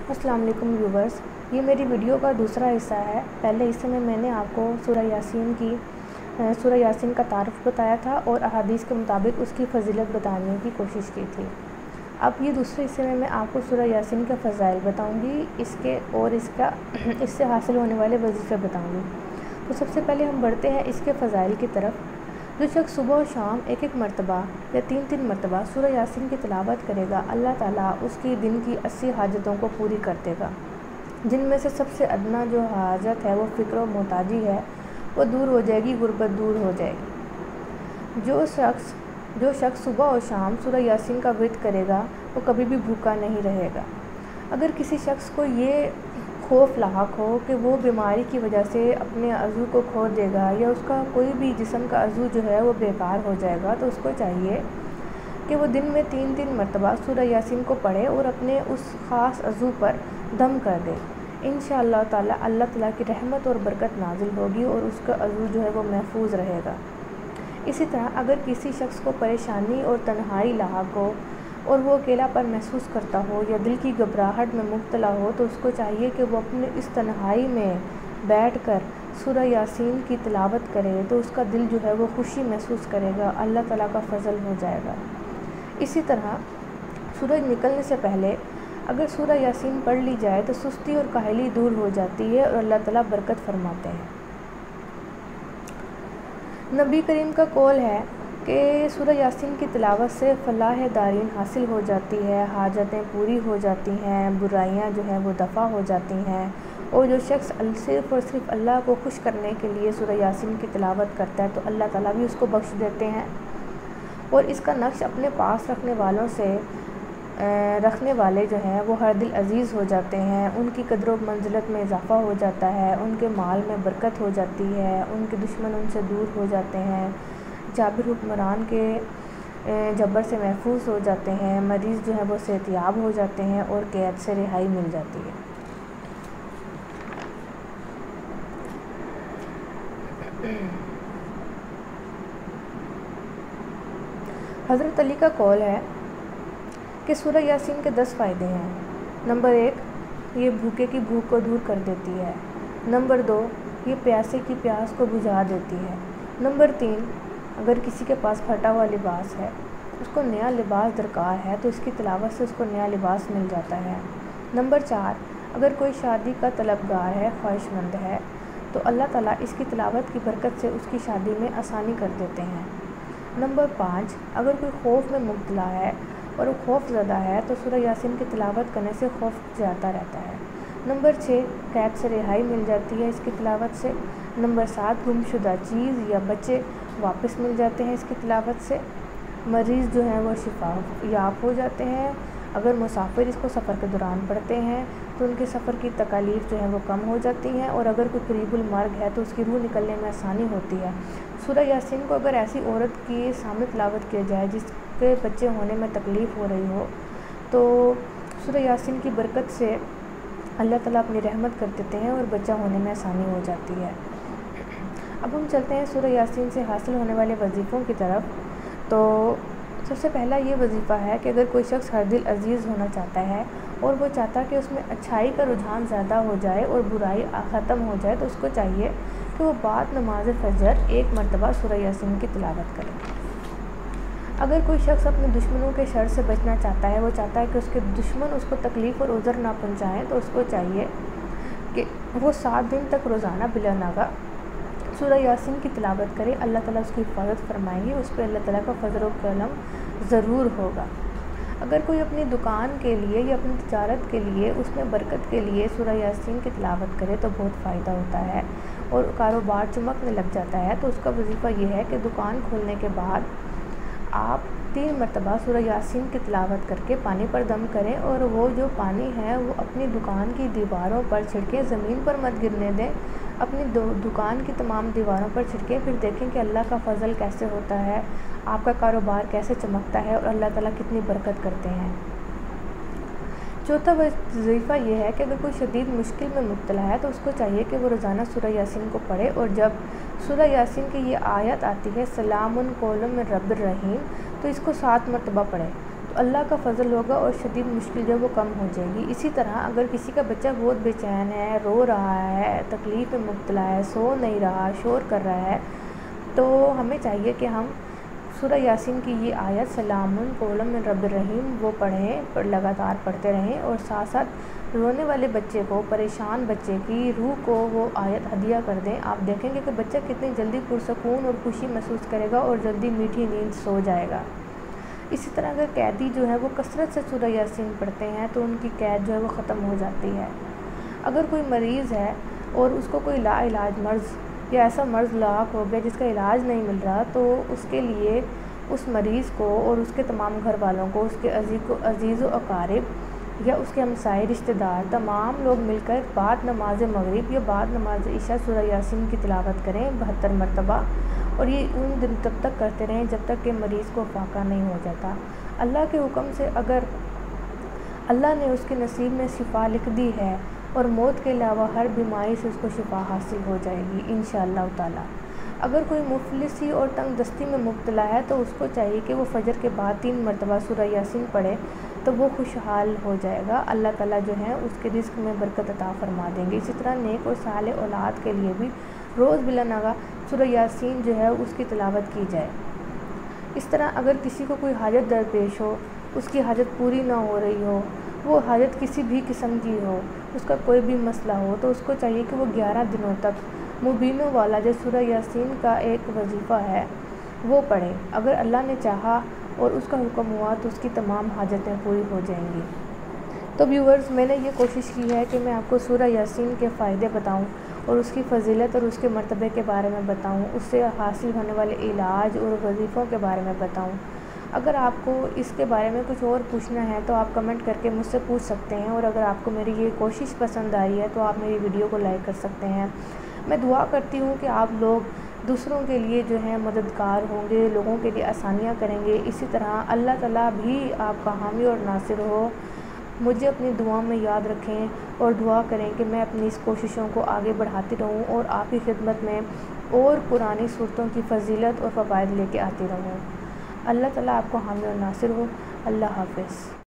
अस्सलाम वालेकुम व्यूवर्स, ये मेरी वीडियो का दूसरा हिस्सा है। पहले हिस्से में मैंने आपको सूरह यासीन का तारुफ बताया था और अहादीस के मुताबिक उसकी फ़जीलत बताने की कोशिश की थी। अब ये दूसरे हिस्से में मैं आपको सूरह यासीन के फ़ज़ाइल बताऊंगी, इससे हासिल होने वाले वजीफ़े बताऊंगी। तो सबसे पहले हम बढ़ते हैं इसके फ़ज़ाइल की तरफ। जो शख्स सुबह और शाम एक एक मरतबा या तीन मरतबा सूरह यासीन की तिलावत करेगा, अल्लाह ताला उसकी दिन की 80 हाजतों को पूरी कर देगा। जिनमें से सबसे अदना जो हाजत है वो फ़िक्र और मोहताजी है, वो दूर हो जाएगी, गुर्बत दूर हो जाएगी। जो शख्स सुबह और शाम सूरह यासीन का विर्द करेगा वो कभी भी भूखा नहीं रहेगा। अगर किसी शख्स को ये खौफ लाहक हो कि वो बीमारी की वजह से अपने अज़ू को खो देगा या उसका कोई भी जिस्म का अज़ू जो है वो बेकार हो जाएगा, तो उसको चाहिए कि वो दिन में तीन मरतबा सूरह यासीन को पढ़े और अपने उस ख़ास अज़ू पर दम कर दे। इंशाअल्लाह ताला अल्लाह ताला की रहमत और बरकत नाजिल होगी और उसका अज़ू जो है वो महफूज रहेगा। इसी तरह अगर किसी शख्स को परेशानी और तन्हाई लाहक हो और वो अकेलापन महसूस करता हो या दिल की घबराहट में मुब्तला हो, तो उसको चाहिए कि वो अपने इस तन्हाई में बैठकर सूरह यासीन की तिलावत करे, तो उसका दिल जो है वो खुशी महसूस करेगा, अल्लाह ताला का फ़ज़ल हो जाएगा। इसी तरह सूरज निकलने से पहले अगर सूरह यासीन पढ़ ली जाए तो सुस्ती और काहली दूर हो जाती है और अल्लाह ताला बरकत फरमाते हैं। नबी करीम का कौल है कि सूरह यासीन की तिलावत से फलाह दारीन हासिल हो जाती है, हाजतें पूरी हो जाती हैं, बुराइयां जो हैं वो दफ़ा हो जाती हैं। और जो शख्स सिर्फ़ और सिर्फ अल्लाह को खुश करने के लिए सूरह यासीन की तिलावत करता है तो अल्लाह ताला भी उसको बख्श देते हैं। और इसका नक्श अपने पास रखने वाले जो हैं वो हर दिल अज़ीज़ हो जाते हैं, उनकी कदर व मंजिलत में इजाफ़ा हो जाता है, उनके माल में बरकत हो जाती है, उनके दुश्मन उनसे दूर हो जाते हैं, जाबिर हुक्मरान के जबर से महफूज हो जाते हैं, मरीज़ जो है वो सेहतियाब हो जाते हैं और कैद से रिहाई मिल जाती है। हज़रत अली का कौल है कि सूरह यासीन के 10 फ़ायदे हैं। नंबर 1, ये भूखे की भूख को दूर कर देती है। नंबर 2, ये प्यासे की प्यास को बुझा देती है। नंबर 3, अगर किसी के पास फटा हुआ लिबास है, उसको नया लिबास दरकार है, तो इसकी तिलावत से उसको नया लिबास मिल जाता है। नंबर 4, अगर कोई शादी का तलबगार है, ख्वाहिशमंद है, तो अल्लाह ताला इसकी तिलावत की बरकत से उसकी शादी में आसानी कर देते हैं। नंबर 5, अगर कोई खौफ में मुब्तला है और वो खौफ ज़्यादा है तो सूरह यासीन की तिलावत करने से खौफ जाता रहता है। नंबर 6, कैद से रिहाई मिल जाती है इसकी तिलावत से। नंबर 7, गुमशुदा चीज़ या बच्चे वापस मिल जाते हैं इसकी तिलावत से। मरीज़ जो हैं वो शिफा याब हो जाते हैं। अगर मुसाफिर इसको सफ़र के दौरान पढ़ते हैं तो उनके सफ़र की तकालीफ जो है वो कम हो जाती हैं और अगर कोई करीबुल मर्ग है तो उसकी रूह निकलने में आसानी होती है। सूरह यासीन को अगर ऐसी औरत की सामने तिलावत किया जाए जिसके बच्चे होने में तकलीफ़ हो रही हो, तो सूरह यासीन की बरकत से अल्लाह ताला अपनी रहमत कर देते हैं और बच्चा होने में आसानी हो जाती है। अब हम चलते हैं सूरह यासीन से हासिल होने वाले वजीफ़ों की तरफ। तो सबसे पहला ये वजीफ़ा है कि अगर कोई शख्स हर दिल अज़ीज़ होना चाहता है और वो चाहता है कि उसमें अच्छाई का रुझान ज़्यादा हो जाए और बुराई ख़त्म हो जाए, तो उसको चाहिए कि वो बाद नमाज फ़जर 1 मरतबा सूरह यासीन की तिलावत करे। अगर कोई शख्स अपने दुश्मनों के शर से बचना चाहता है, वो चाहता है कि उसके दुश्मन उसको तकलीफ़ और उज़र ना पहुँचाएँ, तो उसको चाहिए कि वो 7 दिन तक रोज़ाना बिला नागा सूरह यासीन की तिलावत करे। अल्लाह ताला उसकी हिफाजत फरमाएंगे, उस पर अल्लाह ताला का फ़ज़ल और करम ज़रूर होगा। अगर कोई अपनी दुकान के लिए या अपनी तिजारत के लिए उसमें बरकत के लिए सूरह यासीन की तिलावत करे तो बहुत फ़ायदा होता है और कारोबार चमकने लग जाता है। तो उसका वजीफ़ा यह है कि दुकान खोलने के बाद आप 3 मरतबा सूरह यासीन की तिलावत करके पानी पर दम करें और वो जो पानी है वो अपनी दुकान की दीवारों पर छिड़कें, ज़मीन पर मत गिरने दें, अपनी दुकान की तमाम दीवारों पर छिड़कें। फिर देखें कि अल्लाह का फ़ज़ल कैसे होता है, आपका कारोबार कैसे चमकता है और अल्लाह ताला कितनी बरकत करते हैं। चौथा वजीफ़ा ये है कि अगर कोई शदीद मुश्किल में मुब्तला है तो उसको चाहिए कि वो रोज़ाना सूरह यासीन को पढ़े और जब सूरह यासीन की ये आयत आती है सलामुन कौलुम मिन रब्बिर रहीम, तो इसको 7 मरतबा पढ़े। تو اللہ کا فضل ہوگا اور شدید مشکل جو ہے وہ کم ہو جائے گی۔ اسی طرح اگر کسی کا بچہ بہت بے چین ہے، رو رہا ہے، تکلیف میں مبتلا ہے، سو نہیں رہا، شور کر رہا ہے، تو ہمیں چاہیے کہ ہم سورہ یاسین کی یہ آیت سلام قولا من رب الرحیم وہ پڑھیں، لگاتار پڑھتے رہیں، اور ساتھ ساتھ رونے والے بچے کو، پریشان بچے کی روح کو وہ آیت ہدیہ کر دیں۔ آپ دیکھیں گے کہ بچہ کتنی جلدی پرسکون اور خوشی محسوس کرے گا اور جلدی میٹھی نیند سو جائے گا۔ اسی طرح اگر قیدی جو ہے وہ کثرت سے سورہ یاسین پڑھتے ہیں تو ان کی قید جو ہے وہ ختم ہو جاتی ہے۔ اگر کوئی مریض ہے اور اس کو کوئی لا علاج مرض یا ایسا مرض لاحق ہو گیا جس کا علاج نہیں مل رہا، تو اس کے لیے اس مریض کو اور اس کے تمام گھر والوں کو، اس کے عزیز و اقارب یا اس کے ہمسائے رشتہ دار، تمام لوگ مل کر بعد نماز مغرب یا بعد نماز عشاء سورہ یاسین کی تلاوت کریں 72 مرتبہ، اور یہ ان دن تب تک کرتے رہیں جب تک کہ مریض کو فاقہ نہیں ہو جاتا۔ اللہ کے حکم سے اگر اللہ نے اس کے نصیب میں شفا لکھ دی ہے اور موت کے علاوہ ہر بیماری سے اس کو شفا حاصل ہو جائے گی انشاءاللہ تعالیٰ۔ اگر کوئی مفلسی اور تنگ دستی میں مبتلا ہے تو اس کو چاہیے کہ وہ فجر کے بعد 3 مرتبہ سورہ یاسین پڑھے تو وہ خوشحال ہو جائے گا، اللہ تعالیٰ جو ہے اس کے رزق میں برکت عطا فرما دیں گے۔ اسی طرح نیک اور صالح اولاد کے لیے بھی روز بلا ناغہ سورہ یاسین جو ہے اس کی تلاوت کی جائے۔ اس طرح اگر کسی کو کوئی حاجت درپیش ہو، اس کی حاجت پوری نہ ہو رہی ہو، وہ حاجت کسی بھی قسم کی ہو، اس کا کوئی بھی مسئلہ ہو، تو اس کو چاہیے کہ وہ 11 دنوں تک مبینوں والا جو سورہ یاسین کا ایک وظیفہ ہے وہ پڑھے۔ اگر اللہ نے چاہا اور اس کا حکم ہوا تو اس کی تمام حاجتیں پوری ہو جائیں گی۔ تو ویورز، میں نے یہ کوشش کی ہے کہ میں آپ کو سورہ یاسین کے فائدے بتاؤں اور اس کی فضیلت اور اس کے مرتبے کے بارے میں بتاؤں، اس سے حاصل ہونے والے علاج اور وظیفوں کے بارے میں بتاؤں۔ اگر آپ کو اس کے بارے میں کچھ اور پوچھنا ہے تو آپ کمنٹ کر کے مجھ سے پوچھ سکتے ہیں، اور اگر آپ کو میری یہ کوشش پسند آئی ہے تو آپ میری ویڈیو کو لائک کر سکتے ہیں۔ میں دعا کرتی ہوں کہ آپ لوگ دوسروں کے لیے جو ہیں مددگار ہوں گے، لوگوں کے لیے آسانیاں کریں گے۔ اسی طرح اللہ تعالیٰ بھی آپ کا حامی اور ناصر ہو۔ مجھے اپنی دعا میں یاد رکھیں اور دعا کریں کہ میں اپنی اس کوششوں کو آگے بڑھاتی رہوں اور آپ کی خدمت میں اور قرآنی صورتوں کی فضیلت اور فوائد لے کے آتی رہوں۔ اللہ تعالیٰ آپ کو حامی اور ناصر ہو۔ اللہ حافظ۔